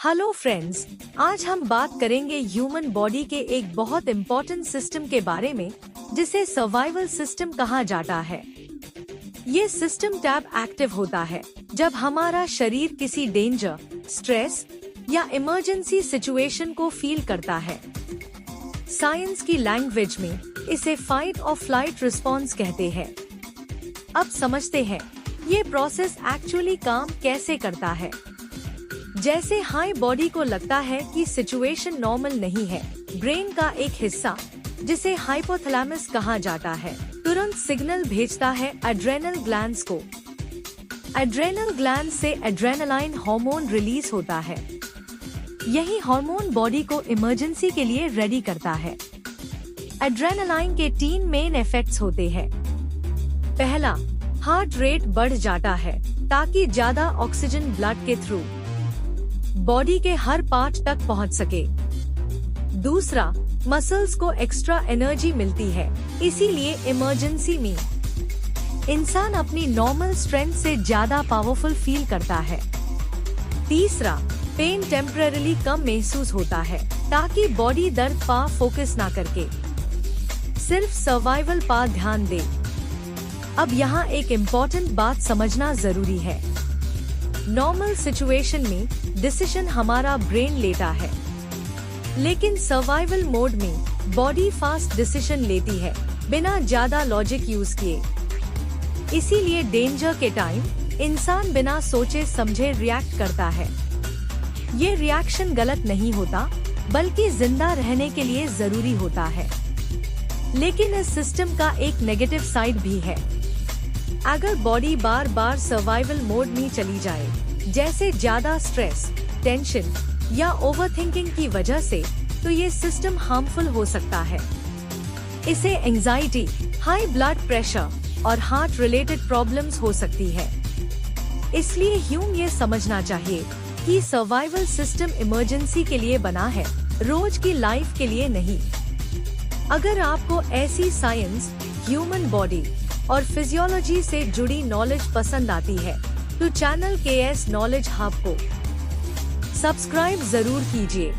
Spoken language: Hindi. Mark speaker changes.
Speaker 1: हेलो फ्रेंड्स, आज हम बात करेंगे ह्यूमन बॉडी के एक बहुत इम्पोर्टेंट सिस्टम के बारे में जिसे सर्वाइवल सिस्टम कहा जाता है। ये सिस्टम तब एक्टिव होता है जब हमारा शरीर किसी डेंजर, स्ट्रेस या इमरजेंसी सिचुएशन को फील करता है। साइंस की लैंग्वेज में इसे फाइट और फ्लाइट रिस्पॉन्स कहते हैं। अब समझते हैं ये प्रोसेस एक्चुअली काम कैसे करता है। जैसे हाई बॉडी को लगता है कि सिचुएशन नॉर्मल नहीं है, ब्रेन का एक हिस्सा जिसे हाइपोथैलेमस कहा जाता है तुरंत सिग्नल भेजता है एड्रेनल ग्लैंड्स को। एड्रेनल ग्लैंड से एड्रेनालाइन हार्मोन रिलीज होता है। यही हार्मोन बॉडी को इमरजेंसी के लिए रेडी करता है। एड्रेनालाइन के 3 मेन इफेक्ट्स होते हैं। पहला, हार्ट रेट बढ़ जाता है ताकि ज्यादा ऑक्सीजन ब्लड के थ्रू बॉडी के हर पार्ट तक पहुंच सके। दूसरा, मसल्स को एक्स्ट्रा एनर्जी मिलती है, इसीलिए इमरजेंसी में इंसान अपनी नॉर्मल स्ट्रेंथ से ज्यादा पावरफुल फील करता है। तीसरा, पेन टेम्परेरीली कम महसूस होता है ताकि बॉडी दर्द पर फोकस ना करके सिर्फ सर्वाइवल पर ध्यान दे। अब यहाँ एक इम्पोर्टेंट बात समझना जरूरी है। नॉर्मल सिचुएशन में डिसीजन हमारा ब्रेन लेता है, लेकिन सर्वाइवल मोड में बॉडी फास्ट डिसीजन लेती है बिना ज्यादा लॉजिक यूज किए। इसीलिए डेंजर के टाइम इंसान बिना सोचे समझे रिएक्ट करता है। ये रिएक्शन गलत नहीं होता, बल्कि जिंदा रहने के लिए जरूरी होता है। लेकिन इस सिस्टम का एक नेगेटिव साइड भी है। अगर बॉडी बार बार सर्वाइवल मोड में चली जाए, जैसे ज्यादा स्ट्रेस, टेंशन या ओवरथिंकिंग की वजह से, तो ये सिस्टम हार्मफुल हो सकता है। इसे एंजाइटी, हाई ब्लड प्रेशर और हार्ट रिलेटेड प्रॉब्लम्स हो सकती है। इसलिए ह्यूम ये समझना चाहिए कि सर्वाइवल सिस्टम इमरजेंसी के लिए बना है, रोज की लाइफ के लिए नहीं। अगर आपको ऐसी साइंस, ह्यूमन बॉडी और फिजियोलॉजी से जुड़ी नॉलेज पसंद आती है तो चैनल KS नॉलेज हब को सब्सक्राइब जरूर कीजिए।